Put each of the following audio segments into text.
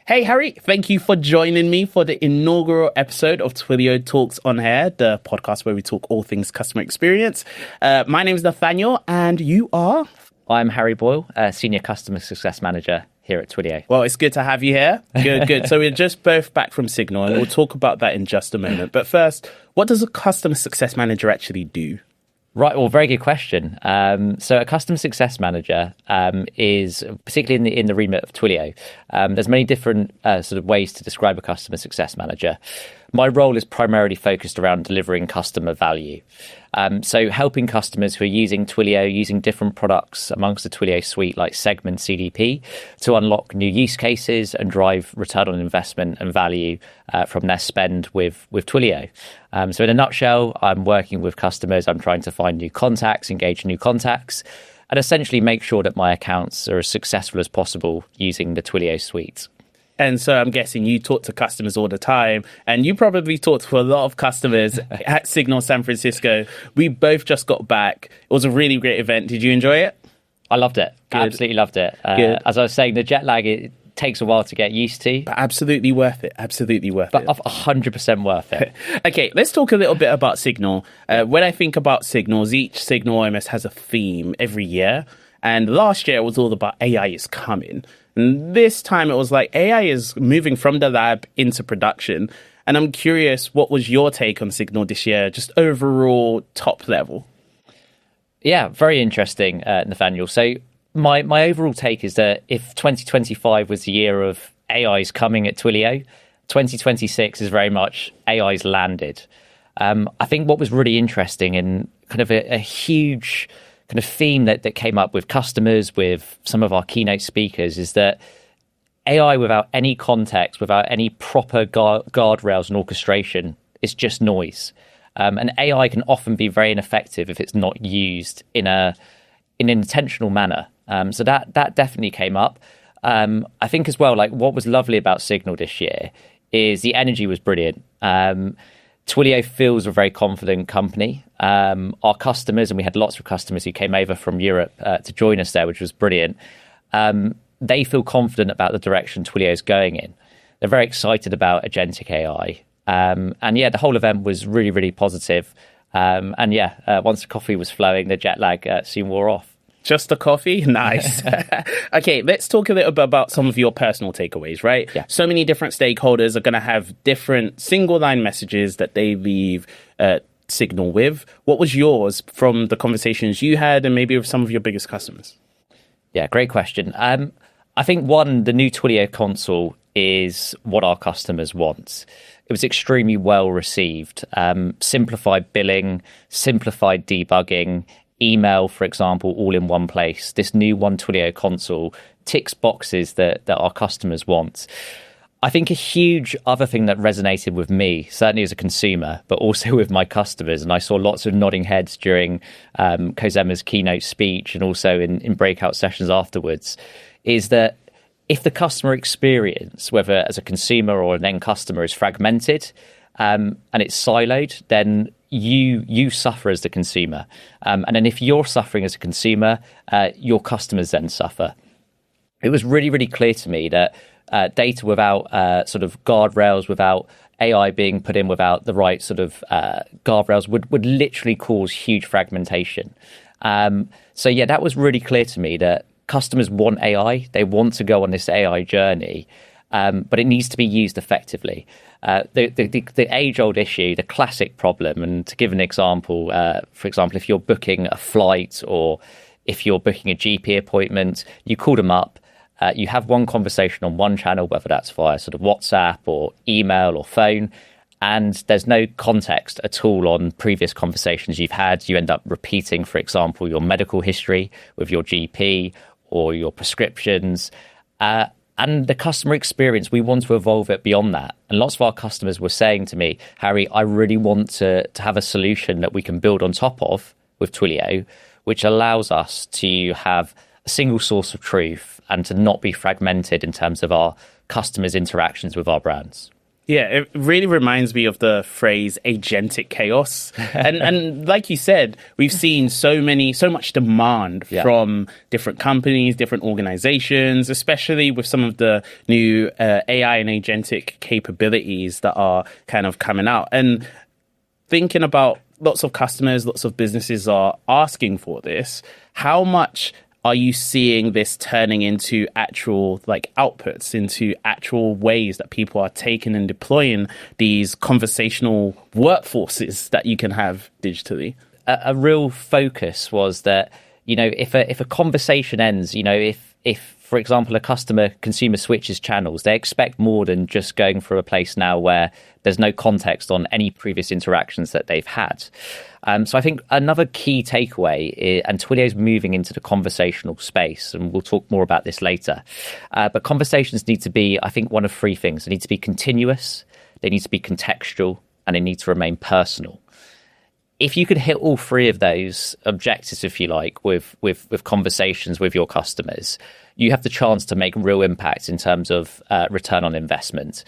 Hey, Harry, thank you for joining me for the inaugural episode of Twilio Talks On Air, the podcast where we talk all things customer experience. My name is Nathaniel, and you are? I'm Harry Boyle, Senior Customer Success Manager here at Twilio. Well, it's good to have you here. Good. So we're just both back from Signal, and we'll talk about that in just a moment. But first, what does a Customer Success Manager actually do? Right, well, very good question. So a customer success manager is, particularly in the remit of Twilio, there's many different sort of ways to describe a customer success manager. My role is primarily focused around delivering customer value. So helping customers who are using Twilio, using different products amongst the Twilio suite like Segment CDP to unlock new use cases and drive return on investment and value from their spend with Twilio. So in a nutshell, I'm working with customers. I'm trying to find new contacts, engage new contacts, and essentially make sure that my accounts are as successful as possible using the Twilio suite. And so I'm guessing you talk to customers all the time, and you probably talked to a lot of customers at Signal San Francisco. We both just got back. It was a really great event. Did you enjoy it? I loved it. Good. Absolutely loved it. As I was saying, the jet lag, it takes a while to get used to. But absolutely worth it. Absolutely worth it. But 100% worth it. Okay, let's talk a little bit about Signal. When I think about Signals, each Signal OMS has a theme every year. And last year, it was all about AI is coming. And this time, it was like AI is moving from the lab into production. And I'm curious, what was your take on Signal this year, just overall top level? Yeah, very interesting, Nathaniel. So my overall take is that if 2025 was the year of AI's coming at Twilio, 2026 is very much AI's landed. I think what was really interesting and kind of a huge kind of theme that came up with customers, with some of our keynote speakers, is that AI without any context, without any proper guardrails and orchestration, is just noise. And AI can often be very ineffective if it's not used in an intentional manner. So that definitely came up. I think as well, like what was lovely about Signal this year is the energy was brilliant. Twilio feels a very confident company. Our customers, and we had lots of customers who came over from Europe to join us there, which was brilliant. They feel confident about the direction Twilio is going in. They're very excited about agentic AI. And yeah, the whole event was really, really positive. Once the coffee was flowing, the jet lag soon wore off. Just the coffee? Nice. Okay, let's talk a little bit about some of your personal takeaways, right? Yeah. So many different stakeholders are going to have different single line messages that they leave Signal with. What was yours from the conversations you had and maybe with some of your biggest customers? Yeah, great question. I think the new Twilio Console is what our customers want. It was extremely well received. Simplified billing, simplified debugging, email, for example, all in one place. This new One Twilio Console ticks boxes that our customers want. I think a huge other thing that resonated with me, certainly as a consumer, but also with my customers, and I saw lots of nodding heads during Kozema's keynote speech and also in breakout sessions afterwards, is that if the customer experience, whether as a consumer or an end customer, is fragmented and it's siloed, then you suffer as the consumer. And then if you're suffering as a consumer, your customers then suffer. It was really, really clear to me that data without sort of guardrails, without AI being put in without the right sort of guardrails would literally cause huge fragmentation. So yeah, that was really clear to me that customers want AI. They want to go on this AI journey, but it needs to be used effectively. The age-old issue, the classic problem, and to give an example, for example, if you're booking a flight or if you're booking a GP appointment, you call them up, you have one conversation on one channel, whether that's via sort of WhatsApp or email or phone, and there's no context at all on previous conversations you've had. You end up repeating, for example, your medical history with your GP or your prescriptions. And the customer experience, we want to evolve it beyond that. And lots of our customers were saying to me, Harry, I really want to have a solution that we can build on top of with Twilio, which allows us to have a single source of truth and to not be fragmented in terms of our customers' interactions with our brands. Yeah, it really reminds me of the phrase agentic chaos. And like you said, we've seen so much demand from different companies, different organizations, especially with some of the new AI and agentic capabilities that are kind of coming out. And thinking about lots of customers, lots of businesses are asking for this. How much are you seeing this turning into actual outputs, into actual ways that people are taking and deploying these conversational workforces that you can have digitally? A real focus was that, if a conversation ends, if for example, a consumer switches channels, they expect more than just going through a place now where there's no context on any previous interactions that they've had. So I think another key takeaway, and Twilio's moving into the conversational space, and we'll talk more about this later. But conversations need to be, I think, one of three things. They need to be continuous, they need to be contextual, and they need to remain personal. If you could hit all three of those objectives, if you like, with conversations with your customers, you have the chance to make real impact in terms of return on investment.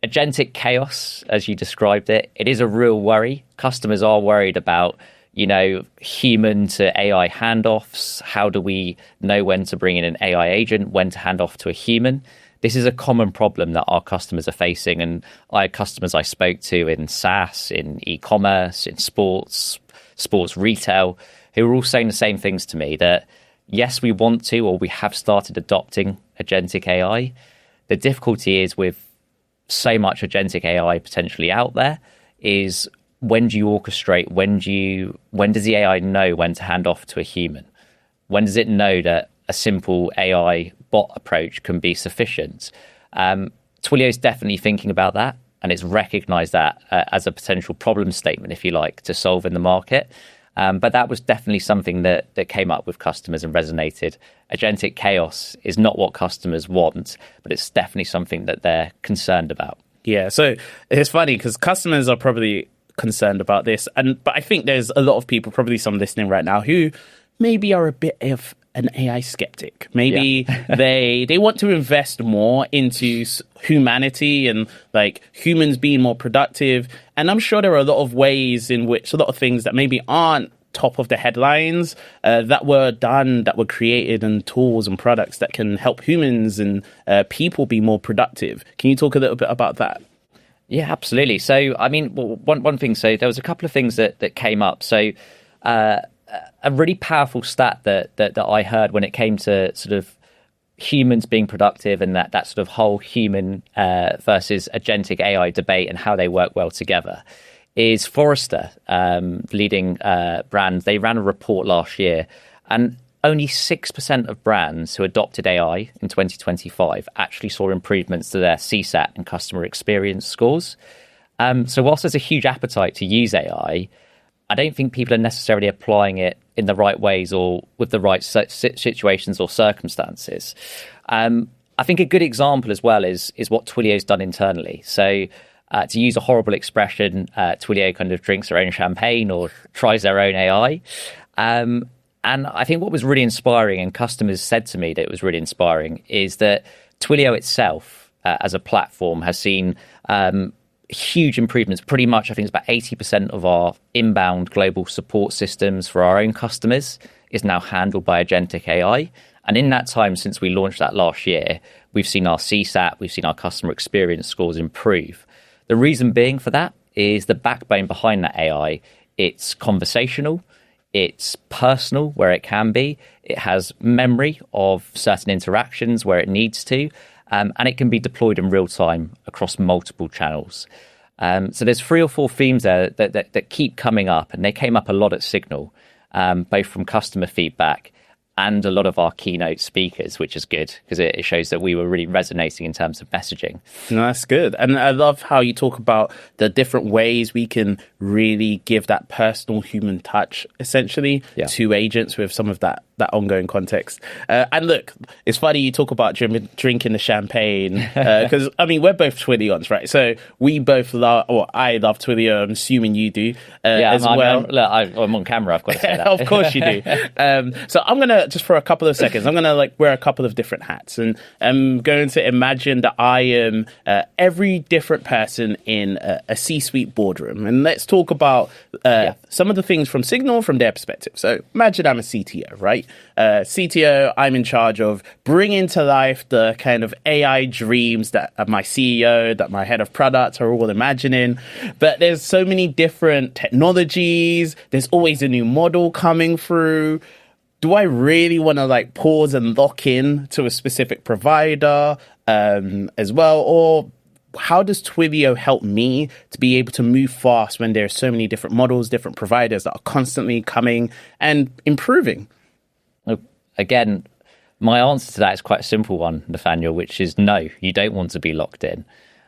Agentic chaos, as you described it, it is a real worry. Customers are worried about, human to AI handoffs. How do we know when to bring in an AI agent, when to hand off to a human? This is a common problem that our customers are facing. And I had customers I spoke to in SaaS, in e-commerce, in sports retail, who were all saying the same things to me, that yes, we want to, or we have started adopting agentic AI. The difficulty is with so much agentic AI potentially out there is, when do you orchestrate? When does the AI know when to hand off to a human? When does it know that a simple AI bot approach can be sufficient? Twilio is definitely thinking about that, and it's recognized that as a potential problem statement, if you like, to solve in the market. But that was definitely something that came up with customers and resonated. Agentic chaos is not what customers want, but it's definitely something that they're concerned about. Yeah, so it's funny because customers are probably concerned about this, but I think there's a lot of people, probably some listening right now, who maybe are a bit of an AI skeptic. Maybe they want to invest more into humanity and humans being more productive. And I'm sure there are a lot of ways in which a lot of things that maybe aren't top of the headlines that were created, and tools and products that can help humans and people be more productive. Can you talk a little bit about that? Yeah, absolutely. So, I mean, one thing, so there was a couple of things that came up. So, a really powerful stat that I heard when it came to sort of humans being productive, and that sort of whole human versus agentic AI debate and how they work well together, is Forrester, leading brand. They ran a report last year, and only 6% of brands who adopted AI in 2025 actually saw improvements to their CSAT and customer experience scores. So whilst there's a huge appetite to use AI, I don't think people are necessarily applying it in the right ways or with the right situations or circumstances. I think a good example as well is what Twilio's done internally. So to use a horrible expression, Twilio kind of drinks their own champagne or tries their own AI. And I think what was really inspiring, and customers said to me that it was really inspiring, is that Twilio itself as a platform has seen huge improvements. Pretty much, I think it's about 80% of our inbound global support systems for our own customers is now handled by agentic AI. And in that time, since we launched that last year, we've seen our CSAT, we've seen our customer experience scores improve. The reason being for that is the backbone behind that AI. It's conversational, it's personal where it can be, it has memory of certain interactions where it needs to, and it can be deployed in real time across multiple channels. So there's 3 or 4 themes there that keep coming up, and they came up a lot at Signal, both from customer feedback and a lot of our keynote speakers, which is good because it shows that we were really resonating in terms of messaging. No, that's good. And I love how you talk about the different ways we can really give that personal human touch, essentially, to agents with some of that that ongoing context. And look, it's funny you talk about drinking the champagne because I mean we're both Twilions, right? So we both love, or I love Twilio. I'm assuming you do as well. I'm on camera. I've got to say that. Of course you do. So I'm gonna just for a couple of seconds, I'm gonna like wear a couple of different hats, and I'm going to imagine that I am every different person in a C-suite boardroom, and let's talk about some of the things from Signal from their perspective. So imagine I'm a CTO, right? CTO, I'm in charge of bringing to life the kind of AI dreams that my CEO, that my head of product are all imagining. But there's so many different technologies. There's always a new model coming through. Do I really want to like pause and lock in to a specific provider as well? Or how does Twilio help me to be able to move fast when there are so many different models, different providers that are constantly coming and improving? Again, my answer to that is quite a simple one, Nathaniel, which is no, you don't want to be locked in.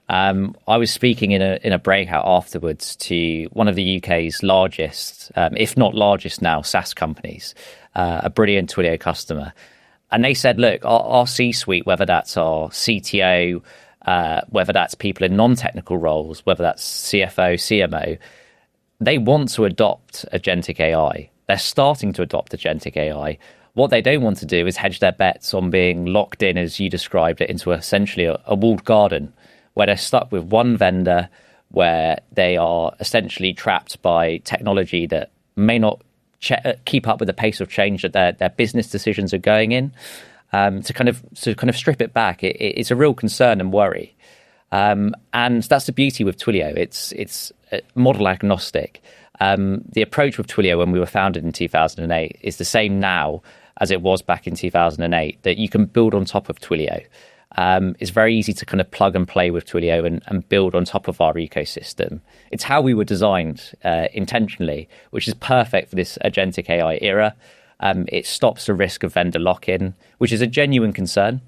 I was speaking in a breakout afterwards to one of the UK's largest, if not largest now, SaaS companies, a brilliant Twilio customer. And they said, look, our C-suite, whether that's our CTO, whether that's people in non-technical roles, whether that's CFO, CMO, they want to adopt agentic AI. They're starting to adopt agentic AI. What they don't want to do is hedge their bets on being locked in, as you described it, into essentially a walled garden, where they're stuck with one vendor, where they are essentially trapped by technology that may not keep up with the pace of change that their business decisions are going in. To kind of strip it back, it's a real concern and worry. And that's the beauty with Twilio. It's model agnostic. The approach with Twilio when we were founded in 2008 is the same now as it was back in 2008, that you can build on top of Twilio. It's very easy to kind of plug and play with Twilio and build on top of our ecosystem. It's how we were designed intentionally, which is perfect for this agentic AI era. It stops the risk of vendor lock-in, which is a genuine concern,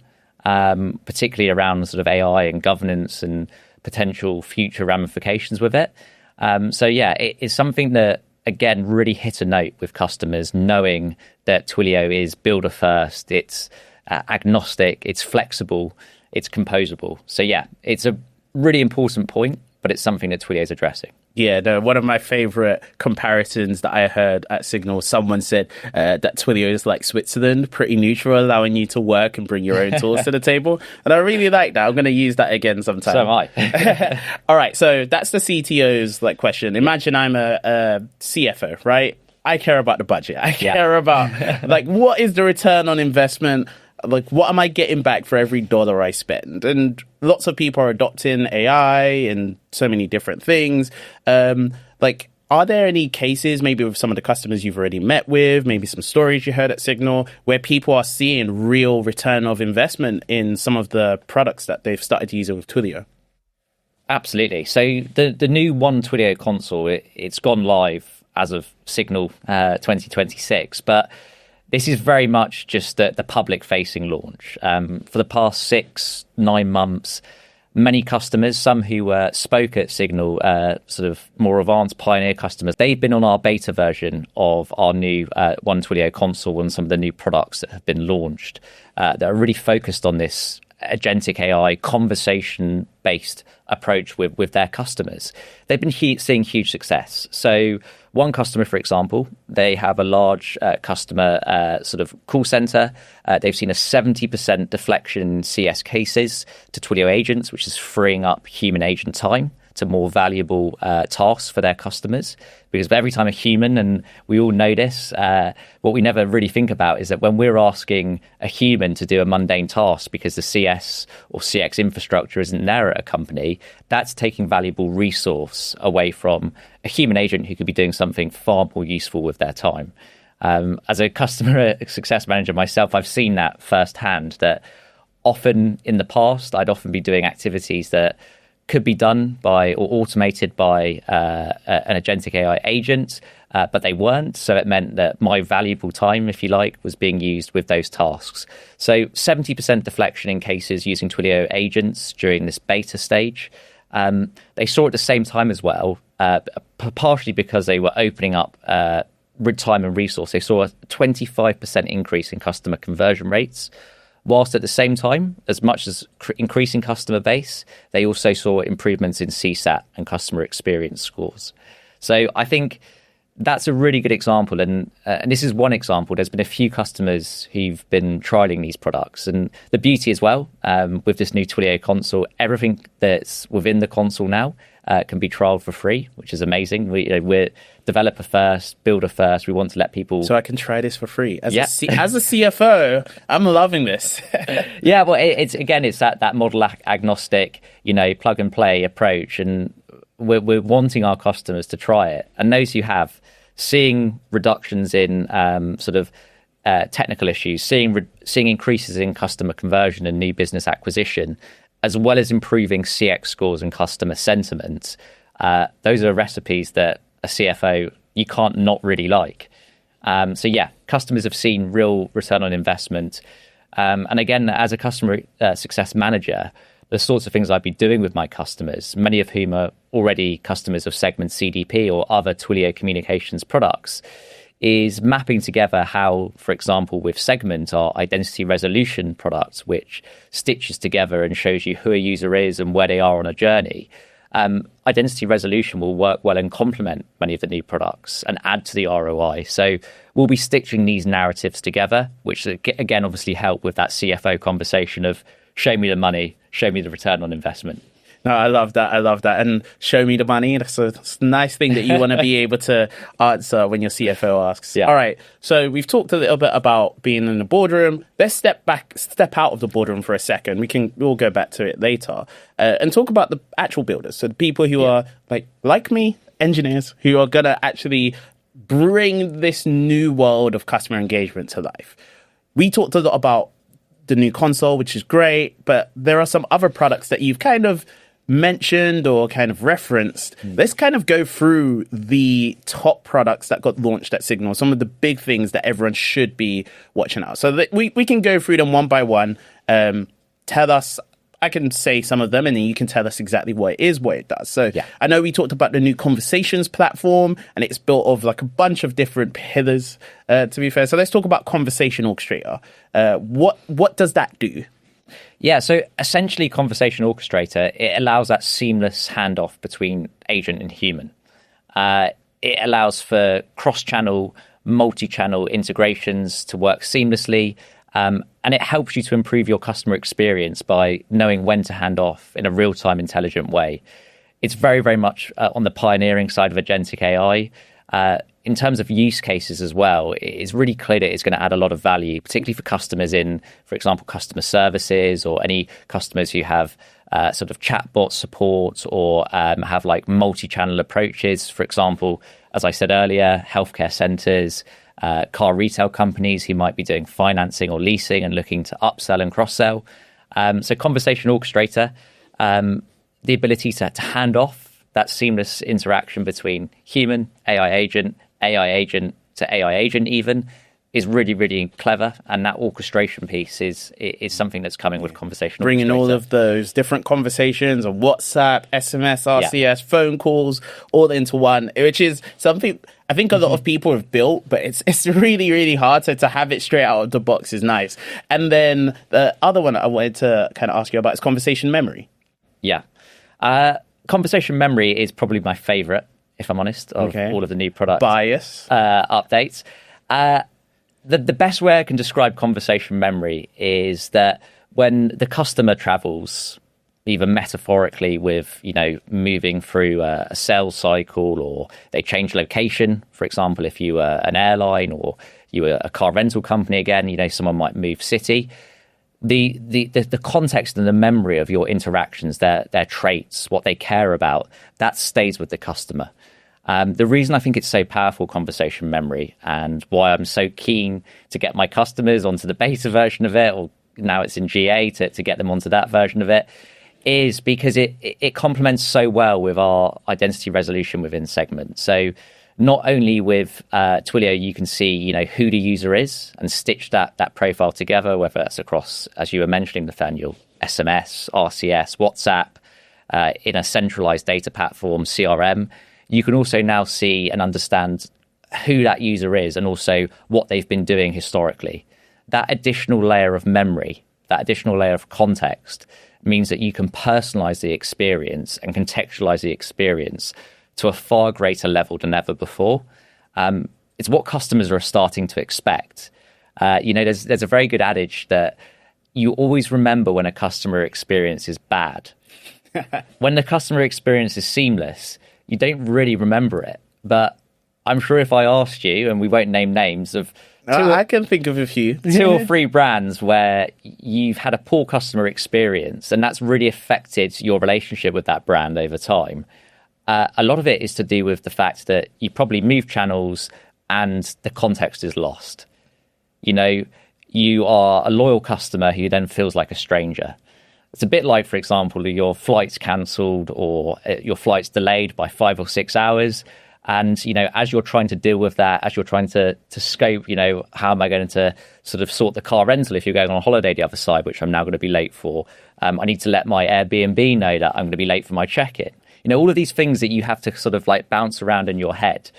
particularly around sort of AI and governance and potential future ramifications with it. It is something that, again, really hit a note with customers, knowing that Twilio is builder first, it's agnostic, it's flexible, it's composable. So yeah, it's a really important point, but it's something that Twilio is addressing. Yeah, no, one of my favorite comparisons that I heard at Signal, someone said that Twilio is like Switzerland, pretty neutral, allowing you to work and bring your own tools to the table. And I really like that. I'm going to use that again sometime. So am I. All right, so that's the CTO's like question. Imagine I'm a CFO, right? I care about the budget. I care about like what is the return on investment? Like, what am I getting back for every dollar I spend? And lots of people are adopting AI and so many different things. Are there any cases, maybe with some of the customers you've already met with, maybe some stories you heard at Signal, where people are seeing real return of investment in some of the products that they've started using with Twilio? Absolutely. So the new One Twilio Console, it's gone live as of Signal 2026, but this is very much just the public-facing launch. For the past 6-9 months, many customers, some who spoke at Signal, sort of more advanced pioneer customers, they've been on our beta version of our new One Twilio Console and some of the new products that have been launched that are really focused on this agentic AI conversation-based approach with their customers. They've been seeing huge success. So one customer, for example, they have a large customer sort of call center. They've seen a 70% deflection in CS cases to Twilio agents, which is freeing up human agent time to more valuable tasks for their customers. Because every time a human, and we all know this, what we never really think about is that when we're asking a human to do a mundane task because the CS or CX infrastructure isn't there at a company, that's taking valuable resource away from a human agent who could be doing something far more useful with their time. As a customer success manager myself, I've seen that firsthand, that often in the past, I'd often be doing activities that could be done by or automated by an agentic AI agent, but they weren't. So it meant that my valuable time, if you like, was being used with those tasks. So 70% deflection in cases using Twilio agents during this beta stage. They saw at the same time as well, partially because they were opening up time and resource. They saw a 25% increase in customer conversion rates, whilst at the same time, as much as increasing customer base, they also saw improvements in CSAT and customer experience scores. So I think that's a really good example. And this is one example. There's been a few customers who've been trialing these products. And the beauty as well, with this new Twilio console, everything that's within the console now can be trialed for free, which is amazing. We're developer first, builder first. We want to let people... So I can try this for free. As a CFO, I'm loving this. Yeah, well, it's that model-agnostic, plug and play approach. And we're wanting our customers to try it. And those who have, seeing reductions in technical issues, seeing increases in customer conversion and new business acquisition, as well as improving CX scores and customer sentiment, those are recipes that a CFO, you can't not really like. Customers have seen real return on investment. And again, as a customer success manager, the sorts of things I'd be doing with my customers, many of whom are already customers of Segment CDP or other Twilio communications products, is mapping together how, for example, with Segment, our identity resolution product, which stitches together and shows you who a user is and where they are on a journey. Identity resolution will work well and complement many of the new products and add to the ROI. So we'll be stitching these narratives together, which again, obviously help with that CFO conversation of show me the money, show me the return on investment. No, I love that. And show me the money. That's a nice thing that you want to be able to answer when your CFO asks. Yeah. All right. So we've talked a little bit about being in the boardroom. Let's step out of the boardroom for a second. We'll go back to it later and talk about the actual builders. So the people who are like me, engineers, who are going to actually bring this new world of customer engagement to life. We talked a lot about the new console, which is great, but there are some other products that you've kind of mentioned or kind of referenced. Let's kind of go through the top products that got launched at Signal, some of the big things that everyone should be watching out. So that we can go through them one by one. Tell us, I can say some of them and then you can tell us exactly what it is, what it does. So I know we talked about the new Conversations platform and it's built of a bunch of different pillars, to be fair. So let's talk about Conversation Orchestrator. What does that do? Yeah, so essentially Conversation Orchestrator, it allows that seamless handoff between agent and human. It allows for cross-channel, multi-channel integrations to work seamlessly, and it helps you to improve your customer experience by knowing when to hand off in a real-time intelligent way. It's very, very much on the pioneering side of agentic AI. In terms of use cases as well, it's really clear that it's going to add a lot of value, particularly for customers in, for example, customer services or any customers who have sort of chatbot support or have multi-channel approaches. For example, as I said earlier, healthcare centers, car retail companies who might be doing financing or leasing and looking to upsell and cross-sell. So Conversation Orchestrator, the ability to hand off that seamless interaction between human, AI agent to AI agent even, is really, really clever. And that orchestration piece is something that's coming with Conversation Bringing Orchestrator. all of those different conversations on WhatsApp, SMS, RCS, phone calls, all into one, which is something I think a lot of people have built, but it's really, really hard. So to have it straight out of the box is nice. And then the other one I wanted to kind of ask you about is Conversation Memory. Yeah. Conversation Memory is probably my favorite, if I'm honest, of all of the new product bias updates. The best way I can describe Conversation Memory is that when the customer travels, either metaphorically with, moving through a sales cycle, or they change location, for example, if you were an airline or you were a car rental company again, someone might move city. The context and the memory of your interactions, their traits, what they care about, that stays with the customer. The reason I think it's so powerful, Conversation Memory, and why I'm so keen to get my customers onto the beta version of it, or now it's in GA to get them onto that version of it, is because it complements so well with our identity resolution within Segment. So not only with Twilio, you can see, who the user is and stitch that profile together, whether that's across, as you were mentioning, Nathaniel, SMS, RCS, WhatsApp, in a centralized data platform, CRM. You can also now see and understand who that user is and also what they've been doing historically. That additional layer of memory, that additional layer of context means that you can personalize the experience and contextualize the experience to a far greater level than ever before. It's what customers are starting to expect. There's a very good adage that you always remember when a customer experience is bad. When the customer experience is seamless, you don't really remember it. But I'm sure if I asked you, and we won't name names, of I can think of a few. 2 or 3 brands where you've had a poor customer experience and that's really affected your relationship with that brand over time. A lot of it is to do with the fact that you probably move channels and the context is lost. You are a loyal customer who then feels like a stranger. It's a bit like, for example, your flight's cancelled or your flight's delayed by 5 or 6 hours. And, as you're trying to deal with that, as you're trying to scope, how am I going to sort of sort the car rental if you're going on holiday the other side, which I'm now going to be late for. I need to let my Airbnb know that I'm going to be late for my check-in. All of these things that you have to sort of like bounce around in your head.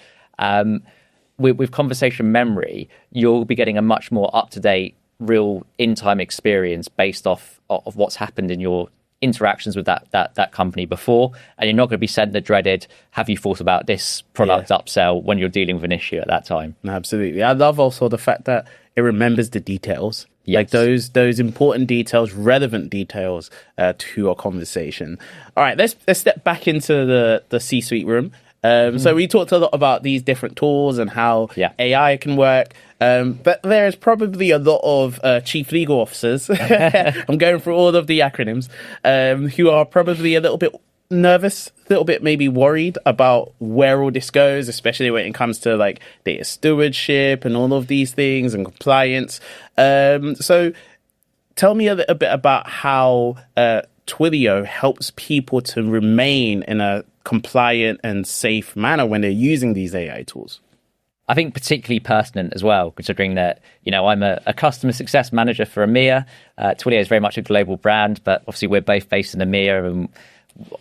With conversation memory, you'll be getting a much more up-to-date, real in-time experience based off of what's happened in your interactions with that company before, and you're not going to be sent the dreaded "have you thought about this product upsell" when you're dealing with an issue at that time. Absolutely. I love also the fact that it remembers the details. Yes. Like those important details, relevant details to a conversation. All right, let's step back into the C-suite room. So we talked a lot about these different tools and how AI can work. But there's probably a lot of chief legal officers, I'm going through all of the acronyms, who are probably a little bit nervous, a little bit maybe worried about where all this goes, especially when it comes to like data stewardship and all of these things and compliance. So tell me a little bit about how Twilio helps people to remain in a compliant and safe manner when they're using these AI tools. I think particularly pertinent as well, considering that, I'm a customer success manager for EMEA. Twilio is very much a global brand, but obviously we're both based in EMEA, and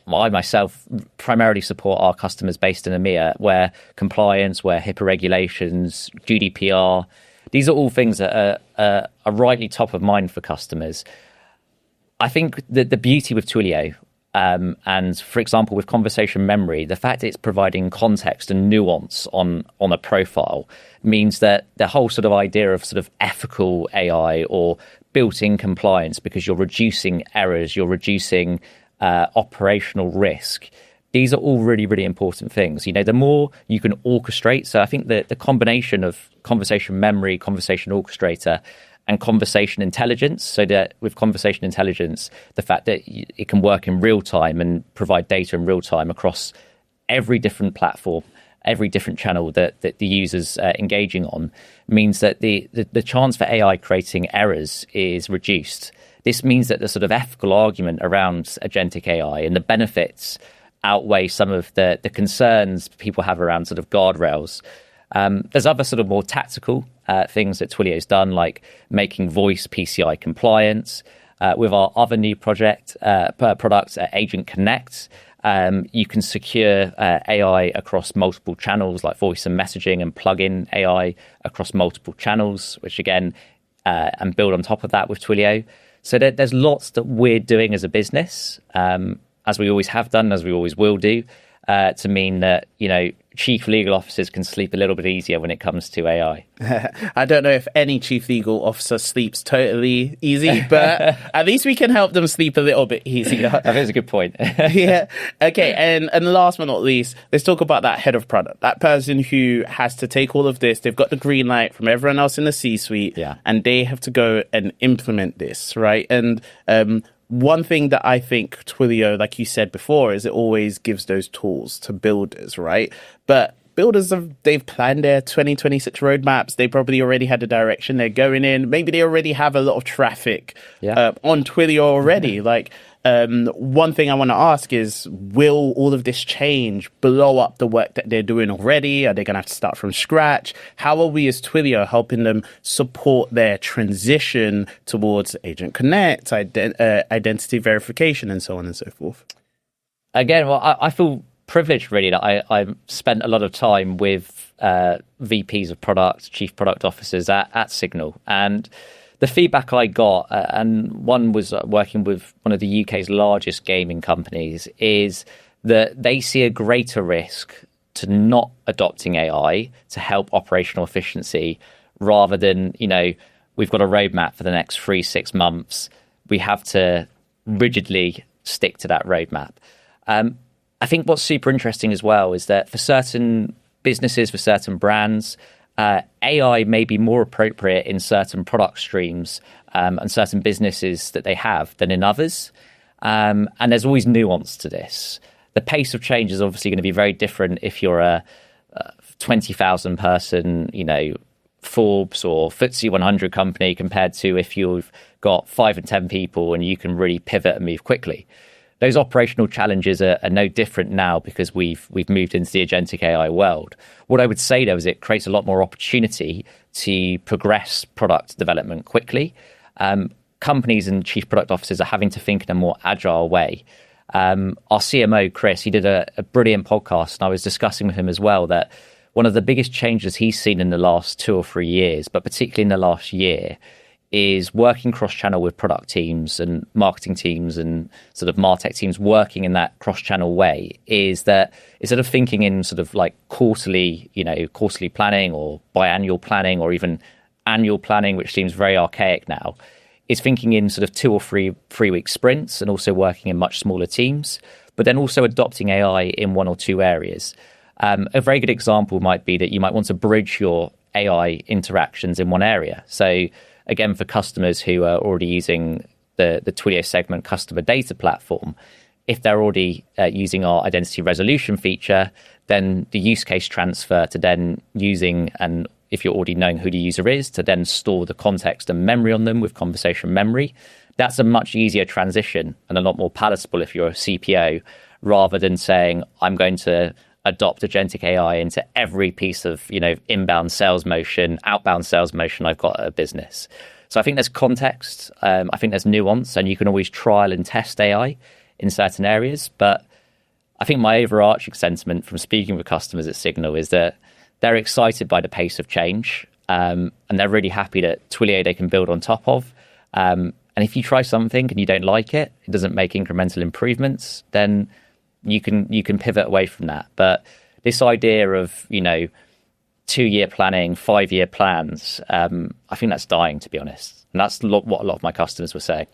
I myself primarily support our customers based in EMEA, where compliance, where HIPAA regulations, GDPR, these are all things that are rightly top of mind for customers. I think that the beauty with Twilio, and for example, with conversation memory, the fact that it's providing context and nuance on a profile means that the whole sort of idea of sort of ethical AI or built-in compliance, because you're reducing errors, you're reducing operational risk. These are all really, really important things. The more you can orchestrate. So I think that the combination of conversation memory, conversation orchestrator, and conversation intelligence, so that with conversation intelligence, the fact that it can work in real time and provide data in real time across every different platform, every different channel that the user's engaging on, means that the chance for AI creating errors is reduced. This means that the sort of ethical argument around agentic AI and the benefits outweigh some of the concerns people have around sort of guardrails. There's other sort of more tactical things that Twilio's done, like making voice PCI compliance. With our other new product, Agent Connect, you can secure AI across multiple channels, like voice and messaging, and plug in AI across multiple channels, which again, and build on top of that with Twilio. So there's lots that we're doing as a business, as we always have done, as we always will do, to mean that, chief legal officers can sleep a little bit easier when it comes to AI. I don't know if any chief legal officer sleeps totally easy, but at least we can help them sleep a little bit easier. That is a good point. Yeah. Okay. And last but not least, let's talk about that head of product, that person who has to take all of this. They've got the green light from everyone else in the C-suite, and they have to go and implement this, right? And one thing that I think Twilio, like you said before, is it always gives those tools to builders, right? But builders, they've planned their 2026 roadmaps. They probably already had the direction they're going in. Maybe they already have a lot of traffic on Twilio already. Like, one thing I want to ask is, will all of this change blow up the work that they're doing already? Are they going to have to start from scratch? How are we as Twilio helping them support their transition towards Agent Connect, identity verification, and so on and so forth? Again, well, I feel privileged, really. I spent a lot of time with VPs of product, chief product officers at Signal, and the feedback I got, and one was working with one of the UK's largest gaming companies, is that they see a greater risk to not adopting AI to help operational efficiency rather than, we've got a roadmap for the next 3-6 months. We have to rigidly stick to that roadmap. I think what's super interesting as well is that for certain businesses, for certain brands, AI may be more appropriate in certain product streams and certain businesses that they have than in others. And there's always nuance to this. The pace of change is obviously going to be very different if you're a 20,000 person, Forbes or FTSE 100 company compared to if you've got 5 and 10 people and you can really pivot and move quickly. Those operational challenges are no different now because we've moved into the agentic AI world. What I would say, though, is it creates a lot more opportunity to progress product development quickly. Companies and chief product officers are having to think in a more agile way. Our CMO, Chris, he did a brilliant podcast, and I was discussing with him as well that one of the biggest changes he's seen in the last 2 or 3 years, but particularly in the last year, is working cross-channel with product teams and marketing teams and sort of MarTech teams working in that cross-channel way, is that instead of thinking in sort of like quarterly planning or biannual planning or even annual planning, which seems very archaic now, is thinking in sort of 2 or 3 week sprints and also working in much smaller teams, but then also adopting AI in 1 or 2 areas. A very good example might be that you might want to bridge your AI interactions in one area. So again, for customers who are already using the Twilio segment customer data platform, if they're already using our identity resolution feature, then the use case transfer to then using, and if you're already knowing who the user is, to then store the context and memory on them with conversation memory, that's a much easier transition and a lot more palatable if you're a CPO, rather than saying, I'm going to adopt agentic AI into every piece of, inbound sales motion, outbound sales motion I've got at a business. So I think there's context. I think there's nuance, and you can always trial and test AI in certain areas. But I think my overarching sentiment from speaking with customers at Signal is that they're excited by the pace of change, and they're really happy that Twilio they can build on top of. And if you try something and you don't like it, it doesn't make incremental improvements, then you can pivot away from that. But this idea of 2-year planning, 5-year plans, I think that's dying, to be honest. And that's what a lot of my customers were saying.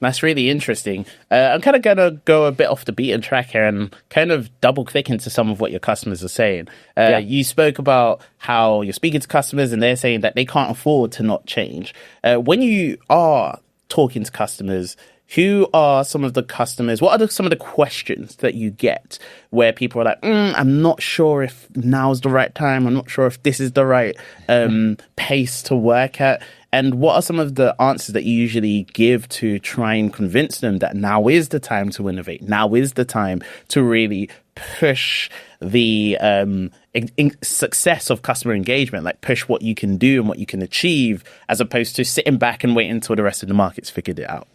That's really interesting. I'm kind of going to go a bit off the beaten track here and kind of double click into some of what your customers are saying. You spoke about how you're speaking to customers and they're saying that they can't afford to not change. When you are talking to customers, who are some of the customers? What are some of the questions that you get where people are like, I'm not sure if now's the right time. I'm not sure if this is the right pace to work at. And what are some of the answers that you usually give to try and convince them that now is the time to innovate? Now is the time to really push the success of customer engagement, like push what you can do and what you can achieve, as opposed to sitting back and waiting until the rest of the market's figured it out?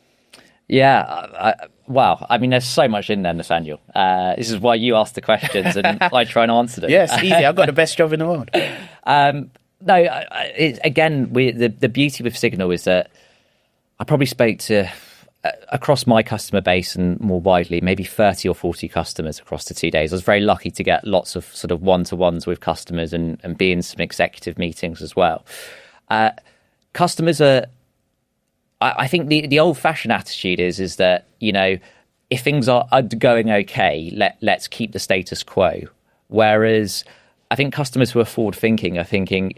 Yeah, wow. I mean, there's so much in there, Nathaniel. This is why you ask the questions and I try and answer them. Yes, easy. I've got the best job in the world. The beauty with Signal is that I probably spoke to, across my customer base and more widely, maybe 30 or 40 customers across the 2 days. I was very lucky to get lots of sort of one-to-ones with customers and be in some executive meetings as well. Customers are, I think the old-fashioned attitude is that, if things are going okay, let's keep the status quo. Whereas I think customers who are forward-thinking are thinking,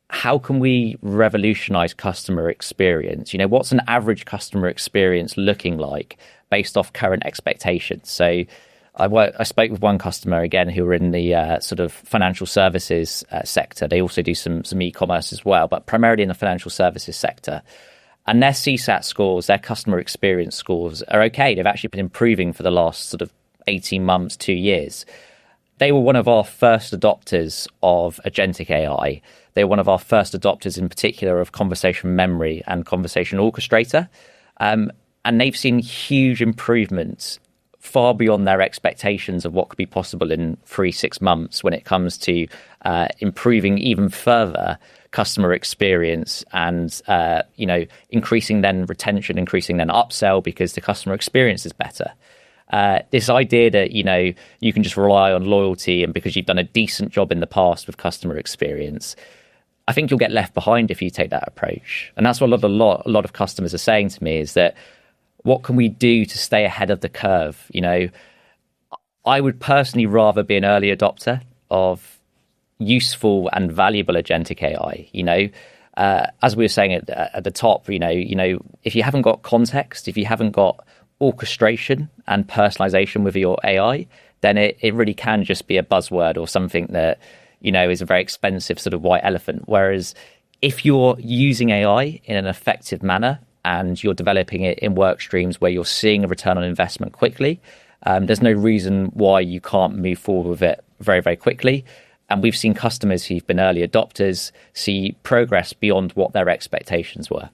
how can we revolutionize customer experience? What's an average customer experience looking like based off current expectations? So I spoke with one customer, again, who were in the sort of financial services sector. They also do some e-commerce as well, but primarily in the financial services sector. And their CSAT scores, their customer experience scores are okay. They've actually been improving for the last sort of 18 months, 2 years. They were one of our first adopters of agentic AI. They were one of our first adopters in particular of Conversation Memory and Conversation Orchestrator. And they've seen huge improvements far beyond their expectations of what could be possible in 3-6 months when it comes to improving even further customer experience and increasing then retention, increasing then upsell because the customer experience is better. This idea that you can just rely on loyalty and because you've done a decent job in the past with customer experience, I think you'll get left behind if you take that approach. And that's what a lot of customers are saying to me is that, what can we do to stay ahead of the curve? I would personally rather be an early adopter of useful and valuable agentic AI. As we were saying at the top, if you haven't got context, if you haven't got orchestration and personalization with your AI, then it really can just be a buzzword or something that is a very expensive sort of white elephant. Whereas if you're using AI in an effective manner and you're developing it in work streams where you're seeing a return on investment quickly, there's no reason why you can't move forward with it very, very quickly. And we've seen customers who've been early adopters see progress beyond what their expectations were.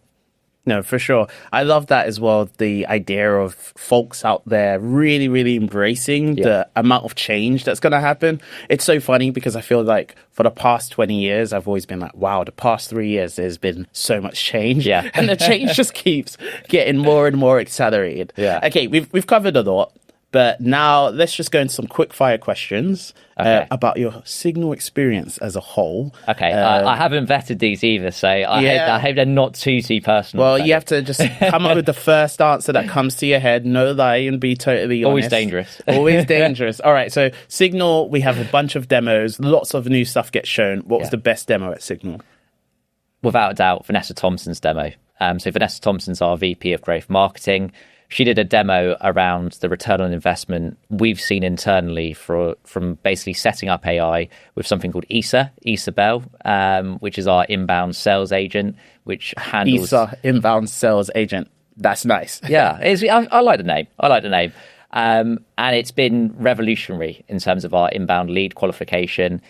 No, for sure. I love that as well. The idea of folks out there really, really embracing the amount of change that's going to happen. It's so funny because I feel like for the past 20 years, I've always been like, wow, the past 3 years, there's been so much change. Yeah. And the change just keeps getting more and more accelerated. Yeah. Okay, we've covered a lot. But now let's just go into some quick fire questions about your Signal experience as a whole. Okay, I haven't vetted these either, so I hope they're not too personal. Well, you have to just come up with the first answer that comes to your head. No lie and be totally honest. Always dangerous. Always dangerous. All right, so Signal, we have a bunch of demos. Lots of new stuff gets shown. What was the best demo at Signal? Without a doubt, Vanessa Thompson's demo. So Vanessa Thompson's our VP of Growth Marketing. She did a demo around the return on investment we've seen internally from basically setting up AI with something called Isabel, which is our inbound sales agent, which handles... inbound sales agent. That's nice. Yeah, I like the name. And it's been revolutionary in terms of our inbound lead qualification.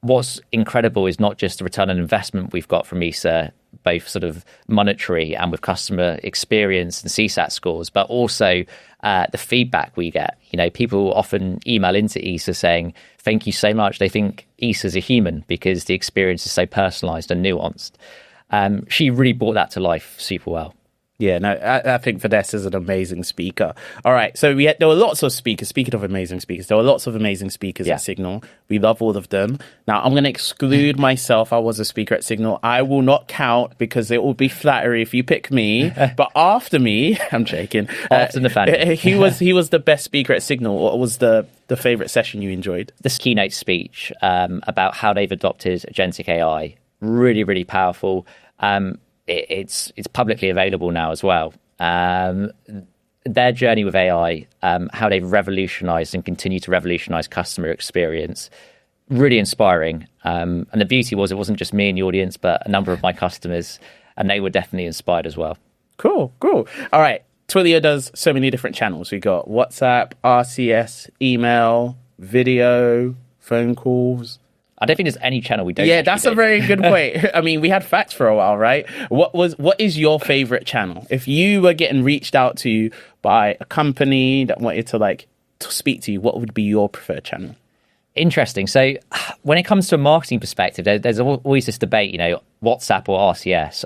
What's incredible is not just the return on investment we've got from ISA, both sort of monetary and with customer experience and CSAT scores, but also the feedback we get. People often email into ISA saying, thank you so much. They think ISA's a human because the experience is so personalized and nuanced. She really brought that to life super well. Yeah, no, I think Vanessa is an amazing speaker. All right, so there were lots of speakers. Speaking of amazing speakers, there were lots of amazing speakers at Signal. We love all of them. Now, I'm going to exclude myself. I was a speaker at Signal. I will not count because it will be flattery if you pick me. But after me, I'm joking. After Nathaniel. he was the best speaker at Signal. What was the favorite session you enjoyed? This keynote speech about how they've adopted agentic AI, really, really powerful. It's publicly available now as well. Their journey with AI, how they've revolutionized and continue to revolutionize customer experience, really inspiring. And the beauty was it wasn't just me in the audience, but a number of my customers, and they were definitely inspired as well. Cool. All right. Twilio does so many different channels. We got WhatsApp, RCS, email, video, phone calls. I don't think there's any channel we don't. Yeah, that's a very good point. I mean, we had fax for a while, right? What is your favorite channel? If you were getting reached out to by a company that wanted to speak to you, what would be your preferred channel? Interesting. So when it comes to a marketing perspective, there's always this debate, WhatsApp or RCS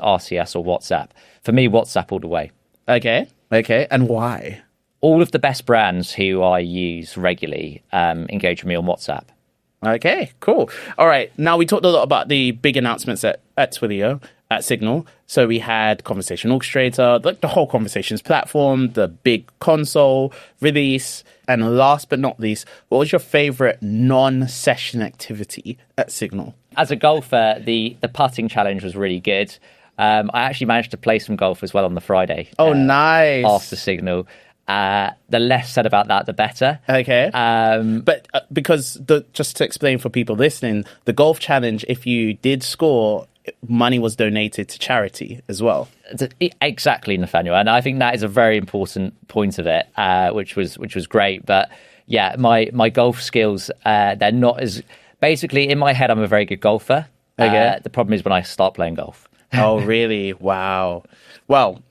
or WhatsApp. For me, WhatsApp all the way. Okay. And why? All of the best brands who I use regularly engage with me on WhatsApp. Okay, cool. All right. Now, we talked a lot about the big announcements at Twilio, at Signal. So we had Conversation Orchestrator, the whole conversations platform, the big console release. And last but not least, what was your favorite non-session activity at Signal? As a golfer, the putting challenge was really good. I actually managed to play some golf as well on the Friday. Oh, nice. After Signal. The less said about that, the better. Okay. But because just to explain for people listening, the golf challenge, if you did score, money was donated to charity as well. Exactly, Nathaniel. And I think that is a very important point of it, which was great. But yeah, my golf skills, they're not as... Basically, in my head, I'm a very good golfer. Okay. The problem is when I start playing golf. Oh, really? Wow. Well,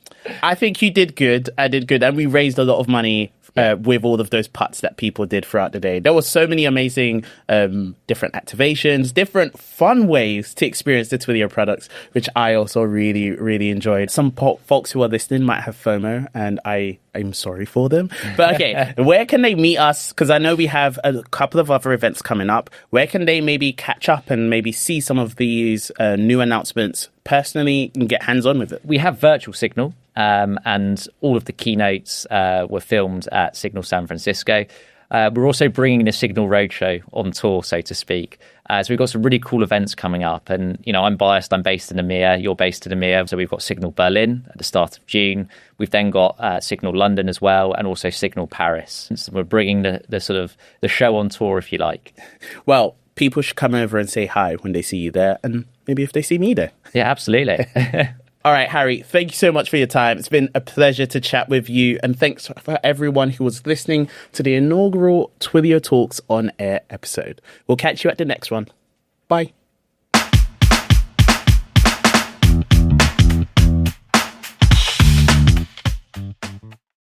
I think you did good. I did good. And we raised a lot of money with all of those putts that people did throughout the day. There were so many amazing different activations, different fun ways to experience the Twilio products, which I also really, really enjoyed. Some folks who are listening might have FOMO, and I'm sorry for them. But okay, where can they meet us? Because I know we have a couple of other events coming up. Where can they maybe catch up and maybe see some of these new announcements personally and get hands-on with it? We have virtual Signal, and all of the keynotes were filmed at Signal San Francisco. We're also bringing the Signal Roadshow on tour, so to speak. So we've got some really cool events coming up. And, I'm biased. I'm based in EMEA. You're based in EMEA. So we've got Signal Berlin at the start of June. We've then got Signal London as well, and also Signal Paris. So we're bringing the sort of the show on tour, if you like. Well, people should come over and say hi when they see you there, and maybe if they see me there. Yeah, absolutely. All right, Harry, thank you so much for your time. It's been a pleasure to chat with you. And thanks for everyone who was listening to the inaugural Twilio Talks On Air episode. We'll catch you at the next one. Bye.